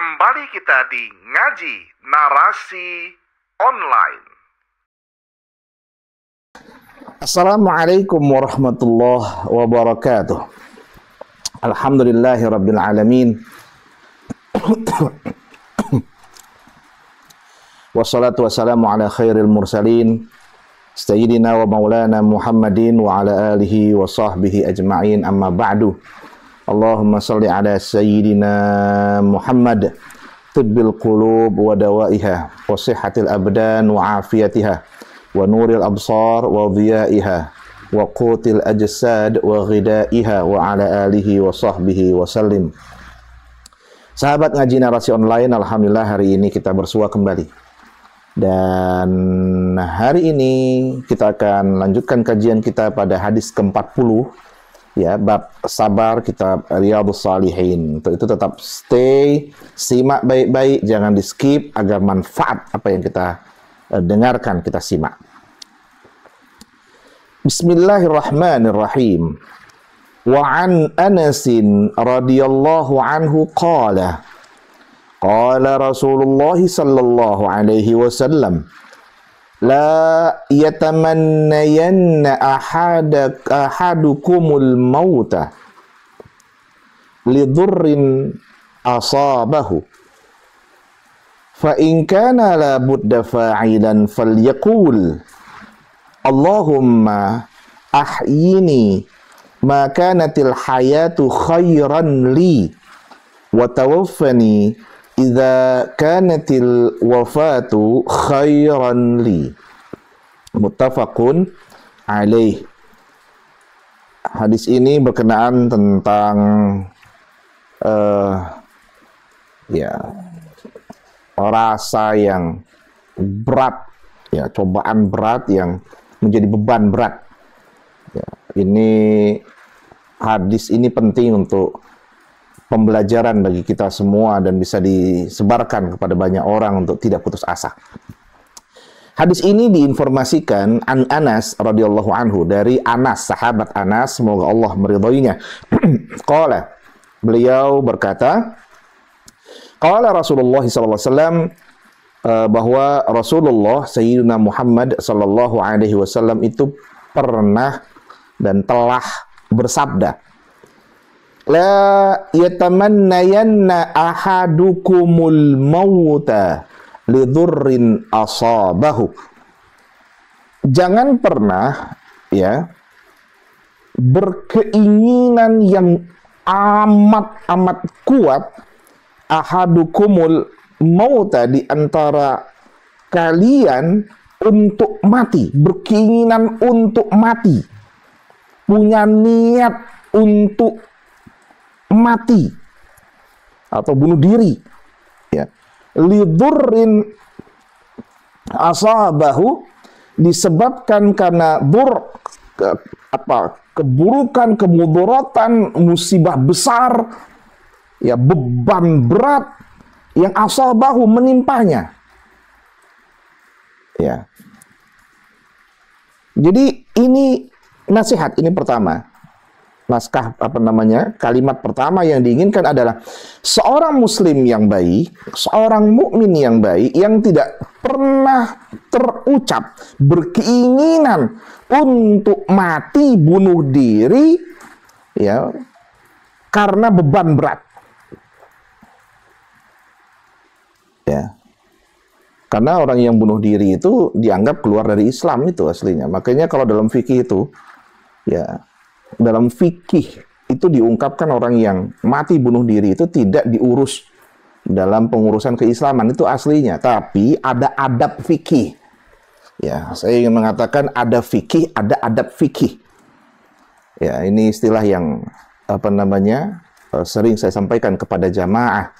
Kembali kita di Ngaji Narasi Online. Assalamualaikum warahmatullahi wabarakatuh. Alhamdulillahi rabbil alamin. Wassalatu wassalamu ala khairil mursalin Sayyidina wa maulana Muhammadin wa ala alihi wa sahbihi ajma'in, amma ba'du. Allahumma salli ala Sayyidina Muhammad tibbil qulub wa dawaiha wa sihhatil abdan wa afiyatiha wa nuril absar wa dhiyaiha wa qutil ajsad wa ghidaiha wa ala alihi wa sahbihi wa sallim. Sahabat Ngaji Narasi Online, alhamdulillah hari ini kita bersua kembali. Dan hari ini kita akan lanjutkan kajian kita pada hadis ke-40, ya, bab sabar, kitab Riyadhus Shalihin. Untuk itu tetap stay, simak baik-baik, jangan di skip agar manfaat apa yang kita dengarkan kita simak. Bismillahirrahmanirrahim. Wa an Anasin radhiyallahu anhu qala qala Rasulullah sallallahu alaihi wasallam la yatamannayanna ahadukumul mauta lidurrin asabahu fa in kana la budda fa'ilan falyaqul Allahumma ahyini ma kanatil hayatu khairan li wa tawaffani idza kanatil wafatu khairan li. Muttafaqun alaih. Hadis ini berkenaan tentang rasa yang berat, ya, cobaan berat yang menjadi beban berat. Ya, ini hadis ini penting untuk pembelajaran bagi kita semua dan bisa disebarkan kepada banyak orang untuk tidak putus asa. Hadis ini diinformasikan an Anas radhiyallahu anhu, dari Anas, sahabat Anas, semoga Allah meridhoinya. Qala, beliau berkata, qala Rasulullah sallallahu alaihi wasallam, bahwa Rasulullah Sayyidina Muhammad sallallahu alaihi wasallam itu pernah dan telah bersabda, la yatamannayanna ahadukumul mauta lidurrin asabahu. Jangan pernah, ya, berkeinginan yang amat kuat, ahadukumul mauta, di antara kalian, untuk mati, berkeinginan untuk mati, punya niat untuk mati atau bunuh diri, ya, lidurrin asabahu, disebabkan karena keburukan, kemudaratan, musibah besar, ya, beban berat yang asabahu, menimpanya, ya. Jadi ini nasihat, ini pertama. Naskah kalimat pertama yang diinginkan adalah seorang muslim yang baik, seorang mukmin yang baik, yang tidak pernah terucap berkeinginan untuk mati, bunuh diri, ya, karena beban berat, ya. Karena orang yang bunuh diri itu dianggap keluar dari Islam, itu aslinya. Makanya kalau dalam fikih itu, ya, dalam fikih itu diungkapkan orang yang mati bunuh diri itu tidak diurus dalam pengurusan keislaman, itu aslinya. Tapi ada adab fikih. Ya, saya ingin mengatakan ada fikih, ada adab fikih. Ya, ini istilah yang sering saya sampaikan kepada jamaah,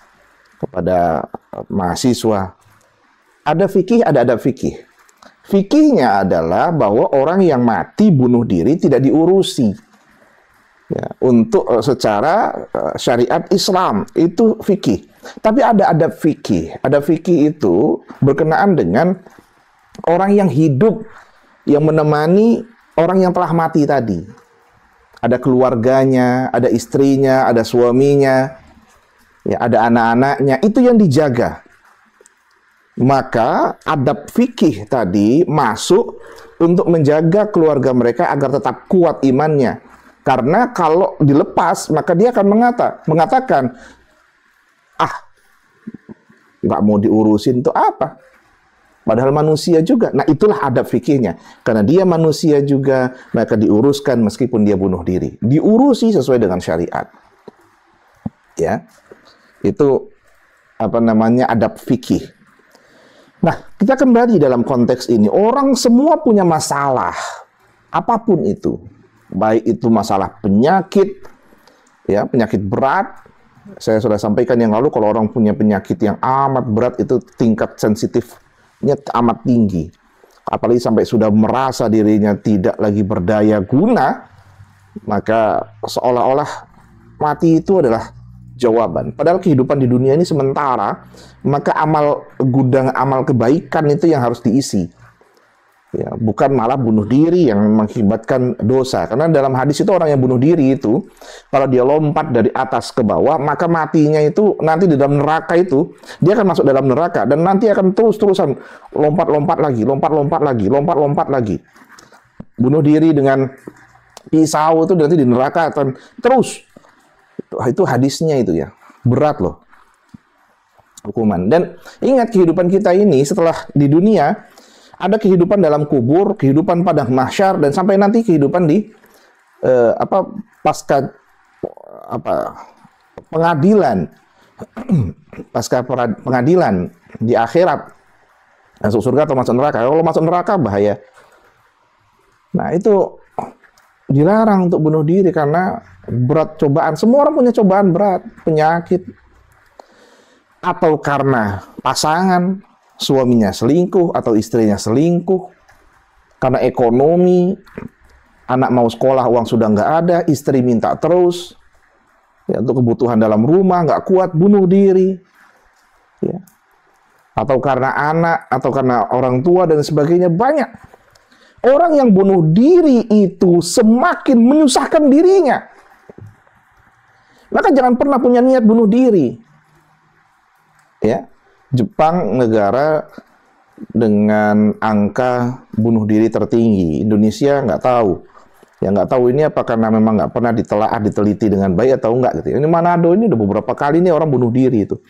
kepada mahasiswa. Ada fikih, ada adab fikih. Fikihnya adalah bahwa orang yang mati bunuh diri tidak diurusi. Ya, untuk secara syariat Islam itu fikih. Tapi ada adab fikih. Adab fikih itu berkenaan dengan orang yang hidup, yang menemani orang yang telah mati tadi. Ada keluarganya, ada istrinya, ada suaminya. ya ada anak-anaknya, itu yang dijaga. Maka adab fikih tadi masuk untuk menjaga keluarga mereka agar tetap kuat imannya. Karena kalau dilepas, maka dia akan mengatakan, nggak mau diurusin itu apa? Padahal manusia juga. Nah, itulah adab fikihnya. Karena dia manusia juga, maka diuruskan meskipun dia bunuh diri. Diurusi sesuai dengan syariat. Ya, itu adab fikih. Nah, kita kembali dalam konteks ini. Orang semua punya masalah, apapun itu. Baik itu masalah penyakit, ya penyakit berat. Saya sudah sampaikan yang lalu, kalau orang punya penyakit yang amat berat, itu tingkat sensitifnya amat tinggi. Apalagi sampai sudah merasa dirinya tidak lagi berdaya guna, maka seolah-olah mati itu adalah jawaban. Padahal kehidupan di dunia ini sementara, maka gudang amal kebaikan itu yang harus diisi. Ya, bukan malah bunuh diri yang mengakibatkan dosa. Karena dalam hadis itu orang yang bunuh diri itu, kalau dia lompat dari atas ke bawah, maka matinya itu nanti di dalam neraka itu, dia akan masuk dalam neraka dan nanti akan terus-terusan lompat-lompat lagi. Bunuh diri dengan pisau itu nanti di neraka akan terus. Itu hadisnya itu ya, berat loh hukuman. Dan ingat, kehidupan kita ini setelah di dunia, ada kehidupan dalam kubur, kehidupan padang mahsyar, dan sampai nanti kehidupan di pasca pengadilan, pasca pengadilan di akhirat, masuk surga atau masuk neraka. Kalau masuk neraka bahaya. Nah, itu dilarang untuk bunuh diri karena berat cobaan. Semua orang punya cobaan berat, penyakit, atau karena pasangan, suaminya selingkuh atau istrinya selingkuh, karena ekonomi, anak mau sekolah uang sudah nggak ada, istri minta terus, ya, untuk kebutuhan dalam rumah nggak kuat, bunuh diri, ya. Atau karena anak, atau karena orang tua dan sebagainya. Banyak orang yang bunuh diri itu semakin menyusahkan dirinya. Maka jangan pernah punya niat bunuh diri. Ya, Jepang negara dengan angka bunuh diri tertinggi. Indonesia nggak tahu. Ya nggak tahu ini apa karena memang nggak pernah diteliti dengan baik atau enggak gitu. Ini Manado ini udah beberapa kali ini orang bunuh diri itu.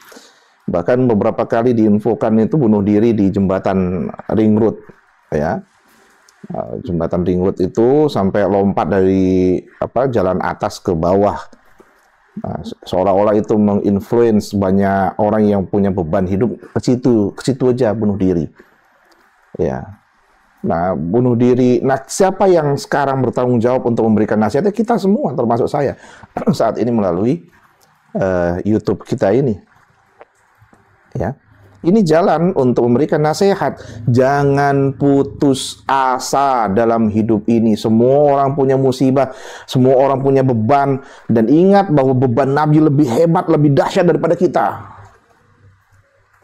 Bahkan beberapa kali diinfokan itu bunuh diri di jembatan Ring Road, ya. Jembatan Ring Road itu sampai lompat dari jalan atas ke bawah. Nah, seolah-olah itu menginfluence banyak orang yang punya beban hidup ke situ aja bunuh diri. Ya. Nah, bunuh diri. Nah, siapa yang sekarang bertanggung jawab untuk memberikan nasihatnya? Kita semua, termasuk saya. Saat ini melalui YouTube kita ini. Ya. Ini jalan untuk memberikan nasihat. Jangan putus asa dalam hidup ini. Semua orang punya musibah, semua orang punya beban, dan ingat bahwa beban Nabi lebih hebat, lebih dahsyat daripada kita.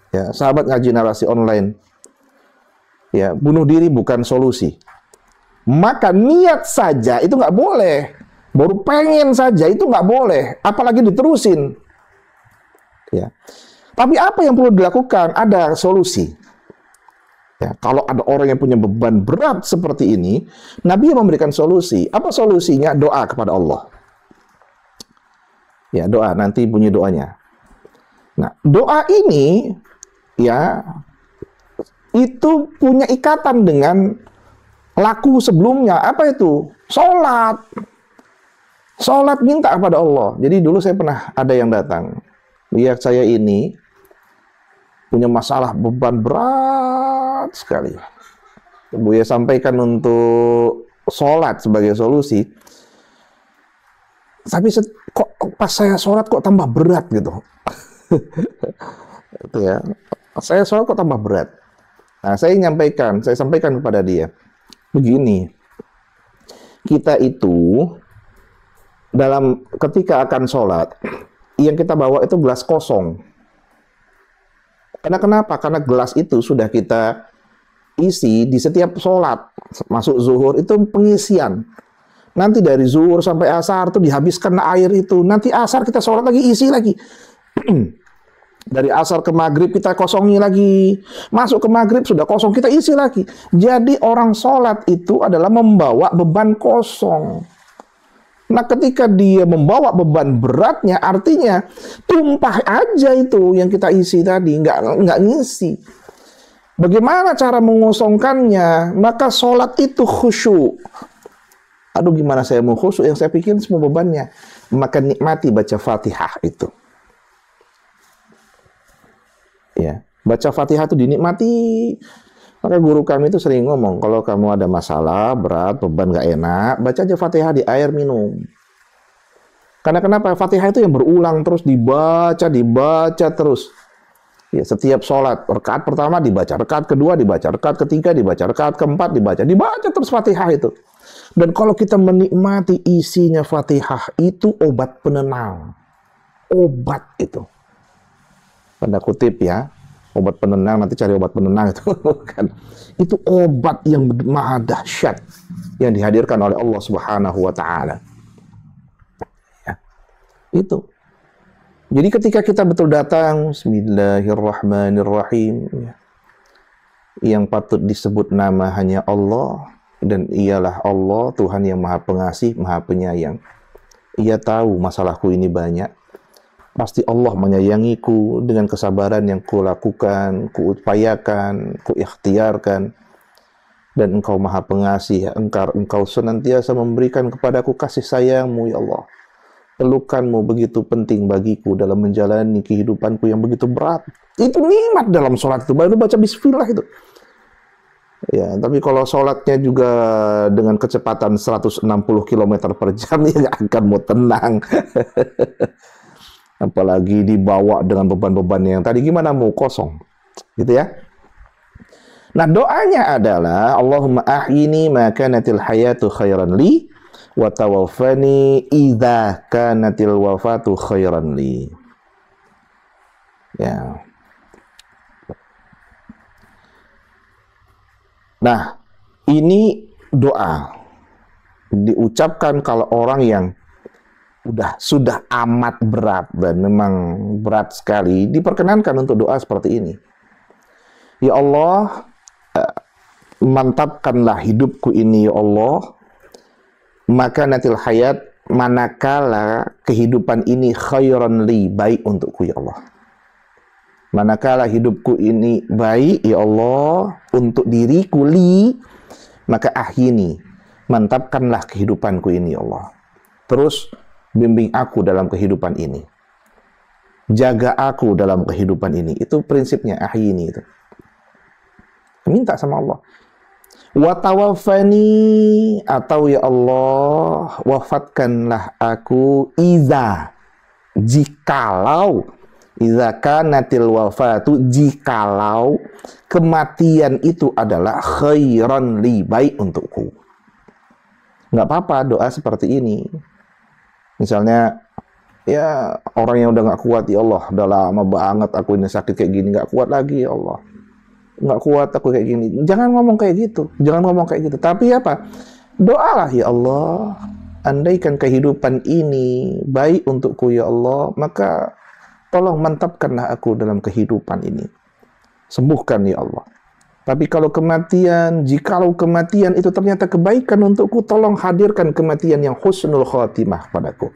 Ya, sahabat ngaji narasi online. Ya, bunuh diri bukan solusi. Maka niat saja itu nggak boleh. Baru pengen saja itu nggak boleh, apalagi diterusin. Ya. Tapi apa yang perlu dilakukan? Ada solusi. Ya, kalau ada orang yang punya beban berat seperti ini, Nabi memberikan solusi. Apa solusinya? Doa kepada Allah. Ya, doa. Nanti bunyi doanya. Nah, doa ini ya itu punya ikatan dengan laku sebelumnya. Apa itu? Sholat. Sholat minta kepada Allah. Jadi dulu saya pernah ada yang datang. Lihat saya ini punya masalah beban berat sekali. Buya sampaikan untuk sholat sebagai solusi. Tapi kok pas saya sholat kok tambah berat gitu. Itu ya. Saya sholat kok tambah berat. Nah, saya sampaikan kepada dia. Begini. Kita itu ketika akan sholat, yang kita bawa itu gelas kosong. Karena kenapa? Karena gelas itu sudah kita isi di setiap sholat. Masuk zuhur itu pengisian. Nanti dari zuhur sampai asar itu dihabiskan air itu. Nanti asar kita sholat lagi, isi lagi. Dari asar ke maghrib kita kosongi lagi. Masuk ke maghrib sudah kosong, kita isi lagi. Jadi orang sholat itu adalah membawa beban kosong. Nah ketika dia membawa beban beratnya, artinya tumpah aja itu yang kita isi tadi, nggak ngisi. Bagaimana cara mengosongkannya? Maka sholat itu khusyuk. Aduh gimana saya mau khusyuk, yang saya pikir semua bebannya. Maka nikmati baca Fatihah itu. Ya, baca Fatihah itu dinikmati. Maka guru kami itu sering ngomong, kalau kamu ada masalah, berat, beban gak enak, baca aja Fatihah di air minum. Karena kenapa? Fatihah itu yang berulang terus, dibaca terus. Ya, setiap sholat, rakaat pertama dibaca, rakaat kedua dibaca, rakaat ketiga dibaca, rakaat keempat dibaca terus Fatihah itu. Dan kalau kita menikmati isinya Fatihah, itu obat penenang. Obat itu. Tanda kutip ya, obat penenang, nanti cari obat penenang itu kan. Itu obat yang maha dahsyat yang dihadirkan oleh Allah Subhanahu wa taala. Ya. Itu. Jadi ketika kita betul datang, bismillahirrahmanirrahim, ya, yang patut disebut nama hanya Allah, dan ialah Allah, Tuhan yang maha pengasih, maha penyayang. Ia tahu masalahku ini banyak. Pasti Allah menyayangiku dengan kesabaran yang kulakukan, kuupayakan, kuikhtiarkan. Dan Engkau maha pengasih, Engkau senantiasa memberikan kepadaku kasih sayang-Mu, ya Allah. Pelukan-Mu begitu penting bagiku dalam menjalani kehidupanku yang begitu berat. Itu nikmat dalam sholat itu, baru baca bismillah itu. Ya, tapi kalau sholatnya juga dengan kecepatan 160 km per jam, ya nggak akan mau tenang. Apalagi dibawa dengan beban-beban yang tadi, gimana mau kosong, gitu ya. Nah doanya adalah Allahumma ahyini ma kanatil hayatu khairan li wa tawaffani idza kanatil wafatu khairan li. Ya. Nah ini doa diucapkan kalau orang yang sudah amat berat dan memang berat sekali, diperkenankan untuk doa seperti ini. Ya Allah, mantapkanlah hidupku ini ya Allah, maka natil hayat, manakala kehidupan ini khairan li, baik untukku ya Allah. Manakala hidupku ini baik ya Allah untuk diriku li, maka ahyini, mantapkanlah kehidupanku ini ya Allah. Terus bimbing aku dalam kehidupan ini. Jaga aku dalam kehidupan ini. Itu prinsipnya ahyini itu. Minta sama Allah. Wa tawaffani, atau ya Allah, wafatkanlah aku jikalau kanatil wafatu, jikalau kematian itu adalah khairan li, baik untukku. Nggak apa-apa doa seperti ini. Misalnya, ya orang yang udah nggak kuat, ya Allah, udah lama banget aku ini sakit kayak gini, nggak kuat lagi, ya Allah. Nggak kuat aku kayak gini. Jangan ngomong kayak gitu. Jangan ngomong kayak gitu. Tapi apa? Doalah, ya Allah, andaikan kehidupan ini baik untukku, ya Allah, maka tolong mantapkanlah aku dalam kehidupan ini. Sembuhkan, ya Allah. Tapi kalau jikalau kematian itu ternyata kebaikan untukku, tolong hadirkan kematian yang husnul khotimah padaku.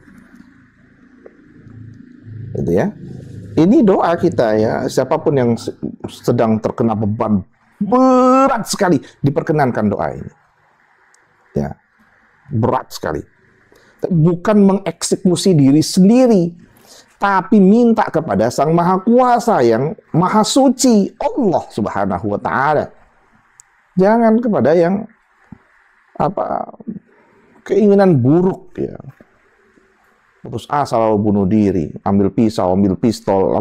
Gitu ya. Ini doa kita ya, siapapun yang sedang terkena beban berat sekali, diperkenankan doa ini. Ya. Berat sekali. Bukan mengeksekusi diri sendiri, tapi minta kepada Sang Maha Kuasa yang Maha Suci, Allah Subhanahu wa taala. Jangan kepada yang keinginan buruk ya. Putus asa lalu bunuh diri, ambil pisau, ambil pistol,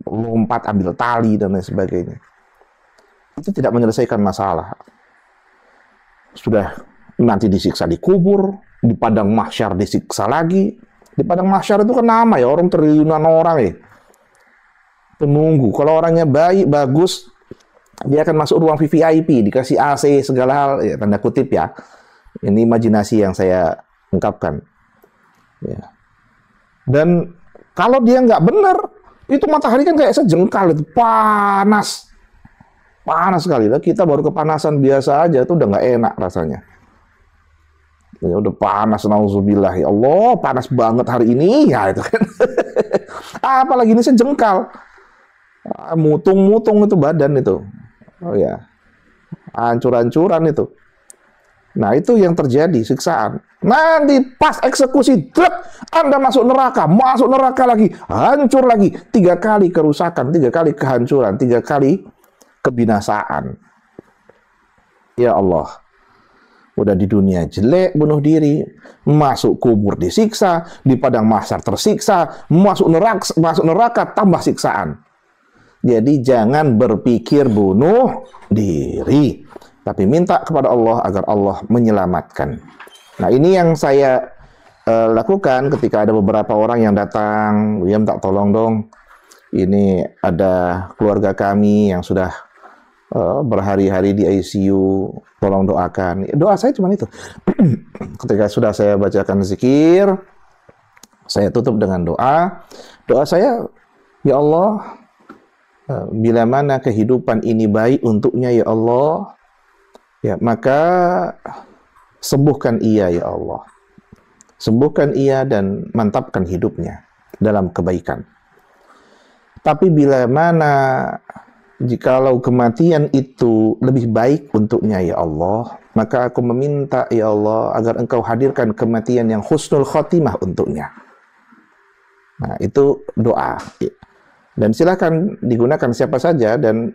lompat, ambil tali dan lain sebagainya. Itu tidak menyelesaikan masalah. Sudah nanti disiksa di kubur, di padang mahsyar disiksa lagi. Di padang mahsyar itu kan nama ya, orang triliunan orang ya. Penunggu. Kalau orangnya baik, bagus, dia akan masuk ruang VIP, dikasih AC, segala hal, ya, tanda kutip ya. Ini imajinasi yang saya ungkapkan. Ya. Dan kalau dia nggak benar, Itu matahari kan kayak sejengkal itu, panas. Panas sekali. Kita baru kepanasan biasa aja tuh udah nggak enak rasanya. Ya udah panas, nauzubillah, ya Allah, panas banget hari ini, ya itu kan. Apalagi ini sejengkal. Mutung-mutung itu badan itu. Oh ya. Hancur-hancuran itu. Nah, itu yang terjadi, siksaan. Nanti pas eksekusi, Anda masuk neraka lagi, hancur lagi. 3 kali kerusakan, 3 kali kehancuran, 3 kali kebinasaan. Ya Allah. Udah di dunia jelek, bunuh diri, masuk kubur disiksa, di padang mahsyar tersiksa, masuk neraka tambah siksaan. Jadi jangan berpikir bunuh diri, tapi minta kepada Allah agar Allah menyelamatkan. Nah, ini yang saya lakukan ketika ada beberapa orang yang datang, "Ya, minta tolong dong, ini ada keluarga kami yang sudah berhari-hari di ICU, tolong doakan." Doa saya cuma itu. Ketika sudah saya bacakan zikir, saya tutup dengan doa. Doa saya, ya Allah, bila mana kehidupan ini baik untuknya ya Allah, ya maka sembuhkan ia ya Allah. Sembuhkan ia dan mantapkan hidupnya dalam kebaikan. Tapi bila mana jikalau kematian itu lebih baik untuknya ya Allah, maka aku meminta ya Allah agar Engkau hadirkan kematian yang husnul khotimah untuknya. Nah, itu doa. Dan silakan digunakan siapa saja, dan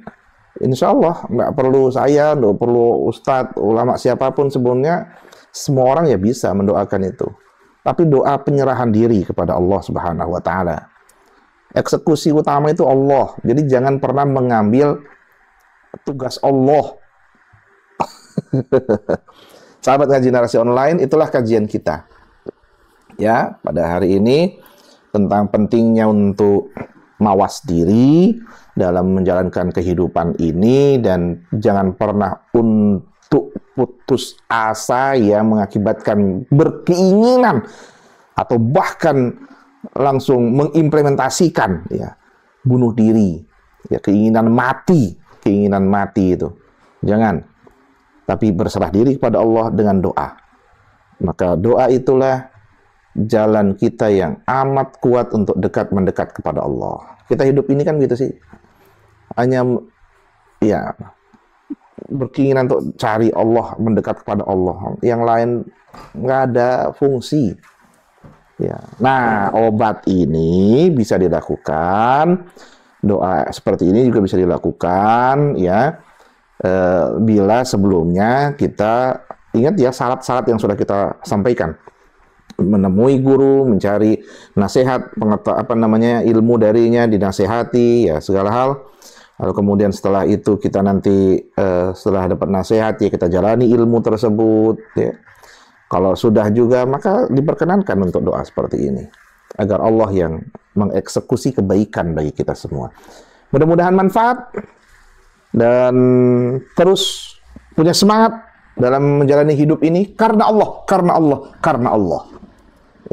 insya Allah nggak perlu saya, nggak perlu ustadz, ulama siapapun sebelumnya, semua orang ya bisa mendoakan itu. Tapi doa penyerahan diri kepada Allah Subhanahu wa Ta'ala. Eksekusi utama itu Allah. Jadi jangan pernah mengambil tugas Allah. Sahabat ngaji narasi online, itulah kajian kita. Ya, pada hari ini tentang pentingnya untuk mawas diri dalam menjalankan kehidupan ini, dan jangan pernah untuk putus asa yang mengakibatkan berkeinginan atau bahkan langsung mengimplementasikan ya bunuh diri, ya keinginan mati itu. Jangan. Tapi berserah diri kepada Allah dengan doa. Maka doa itulah jalan kita yang amat kuat untuk mendekat kepada Allah. Kita hidup ini kan gitu sih. Hanya ya berkeinginan untuk cari Allah, mendekat kepada Allah. Yang lain nggak ada fungsi. Ya. Nah, obat ini bisa dilakukan, doa seperti ini juga bisa dilakukan, ya. Bila sebelumnya kita ingat ya syarat-syarat yang sudah kita sampaikan, menemui guru, mencari nasihat, ilmu darinya, dinasehati, ya segala hal. Lalu kemudian setelah itu kita nanti setelah dapat nasihat ya kita jalani ilmu tersebut, ya. Kalau sudah juga, maka diperkenankan untuk doa seperti ini. Agar Allah yang mengeksekusi kebaikan bagi kita semua. Mudah-mudahan manfaat. Dan terus punya semangat dalam menjalani hidup ini. Karena Allah.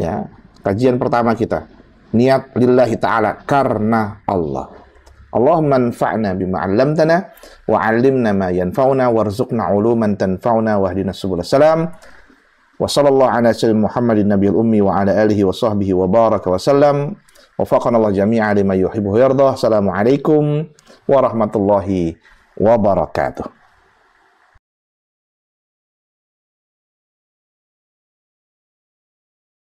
Ya, kajian pertama kita. Niat lillahi ta'ala. Karena Allah. Allahumma anfa'na bima 'allamtana. Wa 'allimna ma yanfa'una. Warzuqna 'uluman tanfa'una. Wahdina subul salam. Wa sallallahu ala sayyidina Muhammadin nabiyil ummi wa ala alihi wa sahbihi wa baraka wa sallam. Wafaqana Allah jami'a lima yuhibbu yardah. Assalamualaikum warahmatullahi wabarakatuh.